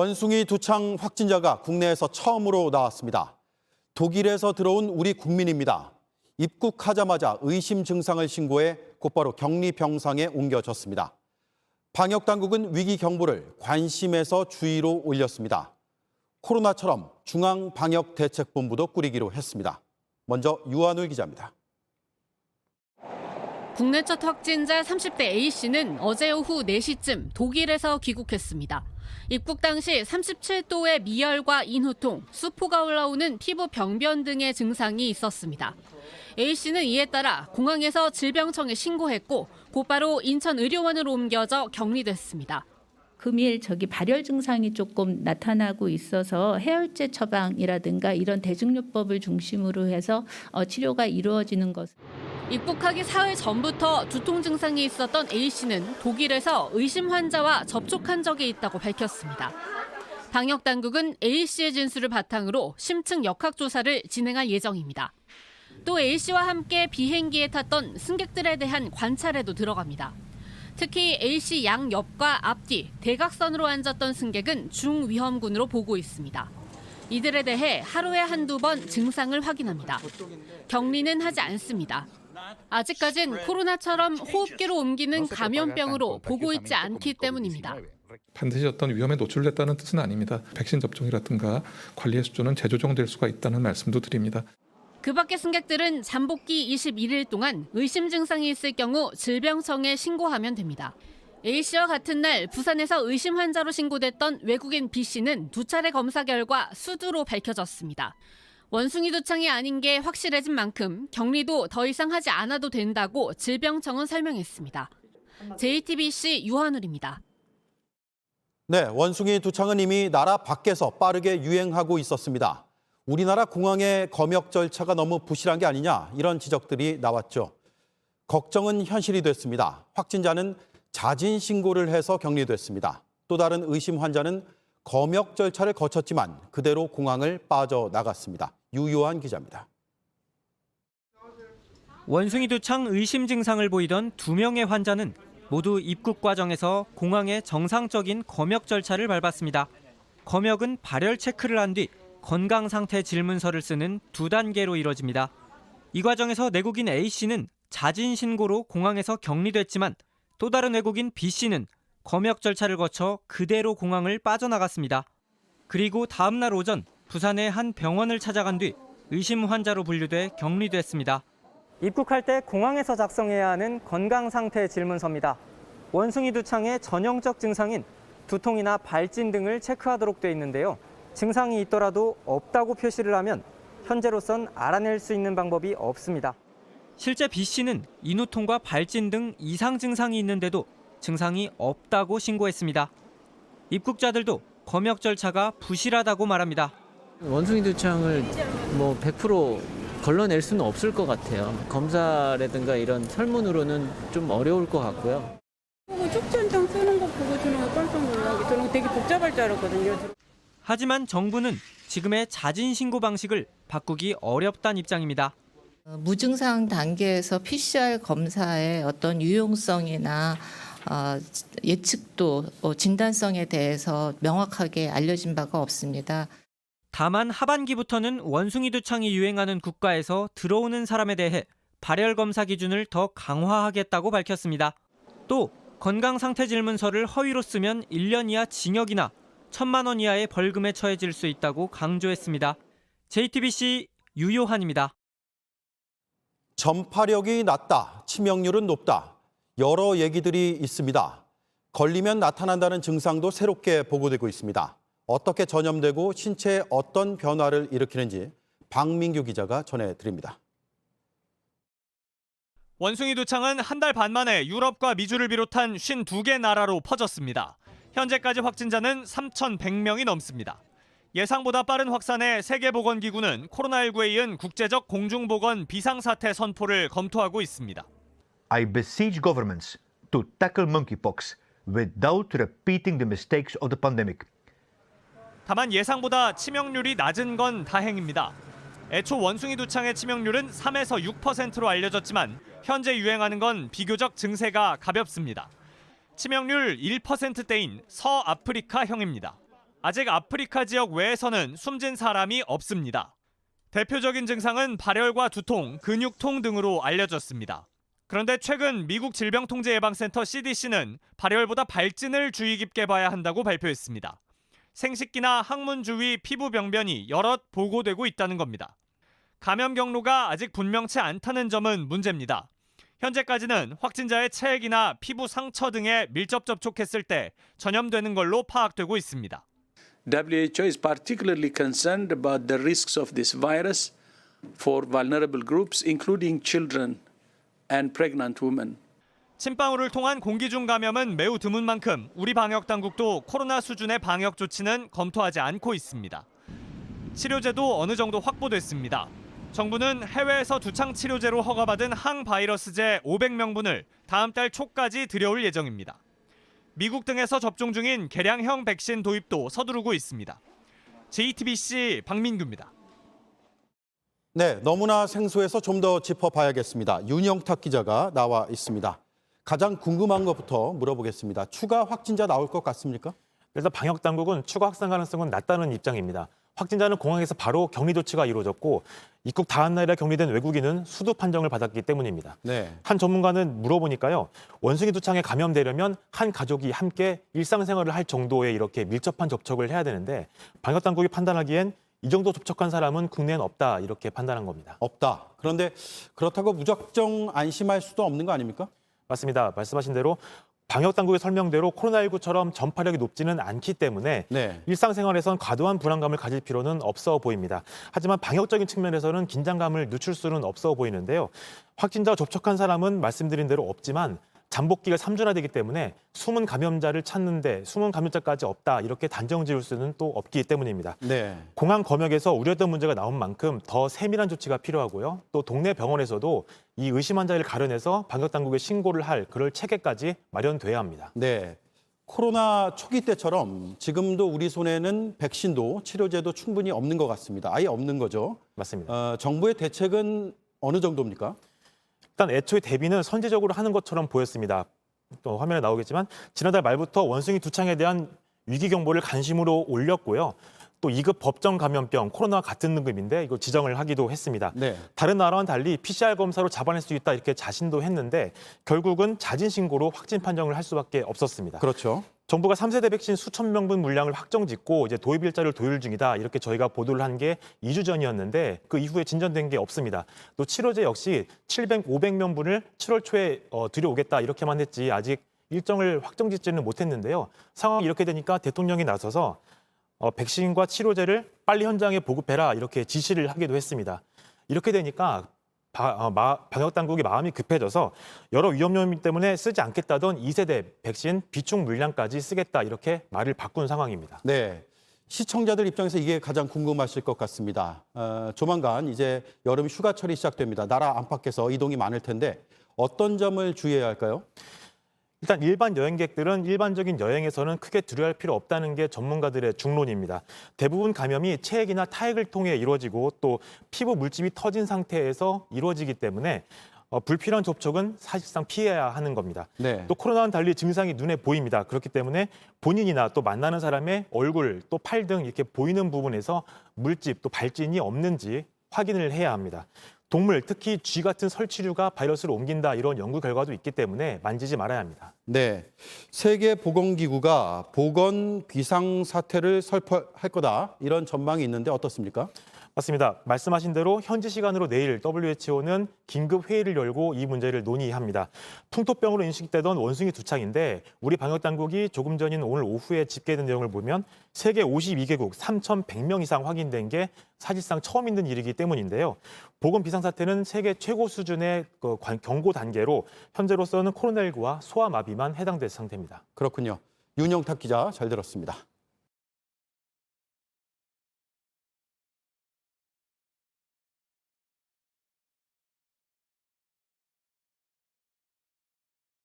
원숭이 두창 확진자가 국내에서 처음으로 나왔습니다. 독일에서 들어온 우리 국민입니다. 입국하자마자 의심 증상을 신고해 곧바로 격리 병상에 옮겨졌습니다. 방역당국은 위기 경보를 관심에서 주의로 올렸습니다. 코로나처럼 중앙방역대책본부도 꾸리기로 했습니다. 먼저 유한울 기자입니다. 국내 첫 확진자 30대 A씨는 어제 오후 4시쯤 독일에서 귀국했습니다. 입국 당시 37도의 미열과 인후통, 수포가 올라오는 피부 병변 등의 증상이 있었습니다. A씨는 이에 따라 공항에서 질병청에 신고했고 곧바로 인천의료원으로 옮겨져 격리됐습니다. 금일 발열 증상이 조금 나타나고 있어서 해열제 처방이라든가 이런 대증요법을 중심으로 해서 치료가 이루어지는 것. 입국하기 사흘 전부터 두통 증상이 있었던 A씨는 독일에서 의심 환자와 접촉한 적이 있다고 밝혔습니다. 방역당국은 A씨의 진술을 바탕으로 심층 역학조사를 진행할 예정입니다. 또 A씨와 함께 비행기에 탔던 승객들에 대한 관찰에도 들어갑니다. 특히 A씨 양옆과 앞뒤, 대각선으로 앉았던 승객은 중위험군으로 보고 있습니다. 이들에 대해 하루에 한두 번 증상을 확인합니다. 격리는 하지 않습니다. 아직까진 코로나처럼 호흡기로 옮기는 감염병으로 보고 있지 않기 때문입니다. 반드시 어떤 위험에 노출됐다는 뜻은 아닙니다. 백신 접종이라든가 관리의 수준은 재조정될 수가 있다는 말씀도 드립니다. 그 밖에 승객들은 잠복기 21일 동안 의심 증상이 있을 경우 질병청에 신고하면 됩니다. A씨와 같은 날 부산에서 의심 환자로 신고됐던 외국인 B씨는 2차례 검사 결과 수두로 밝혀졌습니다. 원숭이 두창이 아닌 게 확실해진 만큼 격리도 더 이상 하지 않아도 된다고 질병청은 설명했습니다. JTBC 유한울입니다. 네, 원숭이 두창은 이미 나라 밖에서 빠르게 유행하고 있었습니다. 우리나라 공항의 검역 절차가 너무 부실한 게 아니냐 이런 지적들이 나왔죠. 걱정은 현실이 됐습니다. 확진자는 자진 신고를 해서 격리됐습니다. 또 다른 의심 환자는 검역 절차를 거쳤지만 그대로 공항을 빠져나갔습니다. 유요한 기자입니다. 원숭이 두창 의심 증상을 보이던 2명의 환자는 모두 입국 과정에서 공항의 정상적인 검역 절차를 밟았습니다. 검역은 발열 체크를 한 뒤 건강 상태 질문서를 쓰는 2단계로 이뤄집니다. 이 과정에서 내국인 A씨는 자진 신고로 공항에서 격리됐지만 또 다른 외국인 B씨는 검역 절차를 거쳐 그대로 공항을 빠져나갔습니다. 그리고 다음 날 오전 부산의 한 병원을 찾아간 뒤 의심 환자로 분류돼 격리됐습니다. 입국할 때 공항에서 작성해야 하는 건강 상태 질문서입니다. 원숭이 두창의 전형적 증상인 두통이나 발진 등을 체크하도록 돼 있는데요. 증상이 있더라도 없다고 표시를 하면 현재로선 알아낼 수 있는 방법이 없습니다. 실제 B씨는 인후통과 발진 등 이상 증상이 있는데도 증상이 없다고 신고했습니다. 입국자들도 검역 절차가 부실하다고 말합니다. 원숭이 두창을 100% 걸러낼 수는 없을 것 같아요. 검사라든가 이런 설문으로는 좀 어려울 것 같고요. 축전장 쓰는 거 보고 저는 깜짝 놀라게 저는 되게 복잡할 줄 알았거든요. 하지만 정부는 지금의 자진 신고 방식을 바꾸기 어렵다는 입장입니다. 무증상 단계에서 PCR 검사의 어떤 유용성이나 예측도 진단성에 대해서 명확하게 알려진 바가 없습니다. 다만 하반기부터는 원숭이 두창이 유행하는 국가에서 들어오는 사람에 대해 발열 검사 기준을 더 강화하겠다고 밝혔습니다. 또 건강 상태 질문서를 허위로 쓰면 1년 이하 징역이나 1,000만 원 이하의 벌금에 처해질 수 있다고 강조했습니다. JTBC 유요한입니다. 전파력이 낮다, 치명률은 높다. 여러 얘기들이 있습니다. 걸리면 나타난다는 증상도 새롭게 보고되고 있습니다. 어떻게 전염되고 신체에 어떤 변화를 일으키는지 박민규 기자가 전해드립니다. 원숭이 두창은 한 달 반 만에 유럽과 미주를 비롯한 52개 나라로 퍼졌습니다. 현재까지 확진자는 3,100명이 넘습니다. 예상보다 빠른 확산에 세계보건기구는 코로나19에 이은 국제적 공중보건 비상사태 선포를 검토하고 있습니다. I beseech governments to tackle monkeypox without repeating the mistakes of the pandemic. 다만 예상보다 치명률이 낮은 건 다행입니다. 애초 원숭이 두창의 치명률은 3에서 6%로 알려졌지만 현재 유행하는 건 비교적 증세가 가볍습니다. 치명률 1%대인 서아프리카형입니다. 아직 아프리카 지역 외에서는 숨진 사람이 없습니다. 대표적인 증상은 발열과 두통, 근육통 등으로 알려졌습니다. 그런데 최근 미국 질병통제예방센터 CDC는 발열보다 발진을 주의 깊게 봐야 한다고 발표했습니다. 생식기나 항문 주위 피부 병변이 여럿 보고되고 있다는 겁니다. 감염 경로가 아직 분명치 않다는 점은 문제입니다. 현재까지는 확진자의 체액이나 피부 상처 등에 밀접 접촉했을 때 전염되는 걸로 파악되고 있습니다. WHO is particularly concerned about the risks of this virus for vulnerable groups, including children and pregnant women. 침방울을 통한 공기 중 감염은 매우 드문 만큼 우리 방역 당국도 코로나 수준의 방역 조치는 검토하지 않고 있습니다. 치료제도 어느 정도 확보됐습니다. 정부는 해외에서 두창 치료제로 허가받은 항바이러스제 500명분을 다음 달 초까지 들여올 예정입니다. 미국 등에서 접종 중인 개량형 백신 도입도 서두르고 있습니다. JTBC 박민규입니다. 네, 너무나 생소해서 좀 더 짚어봐야겠습니다. 윤영탁 기자가 나와 있습니다. 가장 궁금한 것부터 물어보겠습니다. 추가 확진자 나올 것 같습니까? 그래서 방역 당국은 추가 확산 가능성은 낮다는 입장입니다. 확진자는 공항에서 바로 격리 조치가 이루어졌고 입국 다음 날에 격리된 외국인은 수두 판정을 받았기 때문입니다. 네. 한 전문가는 물어보니까요. 원숭이 두창에 감염되려면 한 가족이 함께 일상생활을 할 정도의 이렇게 밀접한 접촉을 해야 되는데 방역 당국이 판단하기엔 이 정도 접촉한 사람은 국내엔 없다 이렇게 판단한 겁니다. 없다. 그런데 그렇다고 무작정 안심할 수도 없는 거 아닙니까? 맞습니다. 말씀하신 대로 방역 당국의 설명대로 코로나19처럼 전파력이 높지는 않기 때문에 네. 일상생활에선 과도한 불안감을 가질 필요는 없어 보입니다. 하지만 방역적인 측면에서는 긴장감을 늦출 수는 없어 보이는데요. 확진자와 접촉한 사람은 말씀드린 대로 없지만 잠복기가 3주나 되기 때문에 숨은 감염자를 찾는데 숨은 감염자까지 없다 이렇게 단정 지을 수는 또 없기 때문입니다. 네. 공항 검역에서 우려했던 문제가 나온 만큼 더 세밀한 조치가 필요하고요. 또 동네 병원에서도 이 의심 환자를 가려내서 방역 당국에 신고를 할 그럴 체계까지 마련돼야 합니다. 네. 코로나 초기 때처럼 지금도 우리 손에는 백신도 치료제도 충분히 없는 것 같습니다. 아예 없는 거죠. 맞습니다. 정부의 대책은 어느 정도입니까? 일단 애초에 대비는 선제적으로 하는 것처럼 보였습니다. 또 화면에 나오겠지만 지난달 말부터 원숭이 두창에 대한 위기 경보를 간심으로 올렸고요. 또 2급 법정 감염병 코로나와 같은 등급인데 이걸 지정을 하기도 했습니다. 네. 다른 나라와는 달리 PCR 검사로 잡아낼 수 있다 이렇게 자신도 했는데 결국은 자진 신고로 확진 판정을 할 수밖에 없었습니다. 그렇죠. 정부가 3세대 백신 수천 명분 물량을 확정짓고 이제 도입 일자를 도입 중이다 이렇게 저희가 보도를 한 게 2주 전이었는데 그 이후에 진전된 게 없습니다. 또 치료제 역시 500명분을 7월 초에 들여오겠다 이렇게만 했지 아직 일정을 확정짓지는 못했는데요. 상황이 이렇게 되니까 대통령이 나서서 백신과 치료제를 빨리 현장에 보급해라 이렇게 지시를 하기도 했습니다. 이렇게 되니까 방역 당국이 마음이 급해져서 여러 위험 요인 때문에 쓰지 않겠다던 2세대 백신 비축 물량까지 쓰겠다 이렇게 말을 바꾼 상황입니다. 네. 시청자들 입장에서 이게 가장 궁금하실 것 같습니다. 조만간 이제 여름 휴가철이 시작됩니다. 나라 안팎에서 이동이 많을 텐데 어떤 점을 주의해야 할까요? 일단 일반 여행객들은 일반적인 여행에서는 크게 두려워할 필요 없다는 게 전문가들의 중론입니다. 대부분 감염이 체액이나 타액을 통해 이루어지고 또 피부 물집이 터진 상태에서 이루어지기 때문에 불필요한 접촉은 사실상 피해야 하는 겁니다. 네. 또 코로나와는 달리 증상이 눈에 보입니다. 그렇기 때문에 본인이나 또 만나는 사람의 얼굴, 또 팔 등 이렇게 보이는 부분에서 물집, 또 발진이 없는지 확인을 해야 합니다. 동물, 특히 쥐 같은 설치류가 바이러스를 옮긴다 이런 연구 결과도 있기 때문에 만지지 말아야 합니다. 네. 세계보건기구가 보건 비상사태를 선포할 거다 이런 전망이 있는데 어떻습니까? 맞습니다. 말씀하신 대로 현지 시간으로 내일 WHO는 긴급 회의를 열고 이 문제를 논의합니다. 풍토병으로 인식되던 원숭이 두창인데 우리 방역 당국이 조금 전인 오늘 오후에 집계된 내용을 보면 세계 52개국 3,100명 이상 확인된 게 사실상 처음 있는 일이기 때문인데요. 보건 비상사태는 세계 최고 수준의 경고 단계로 현재로서는 코로나19와 소아마비만 해당될 상태입니다. 그렇군요. 윤영탁 기자 잘 들었습니다.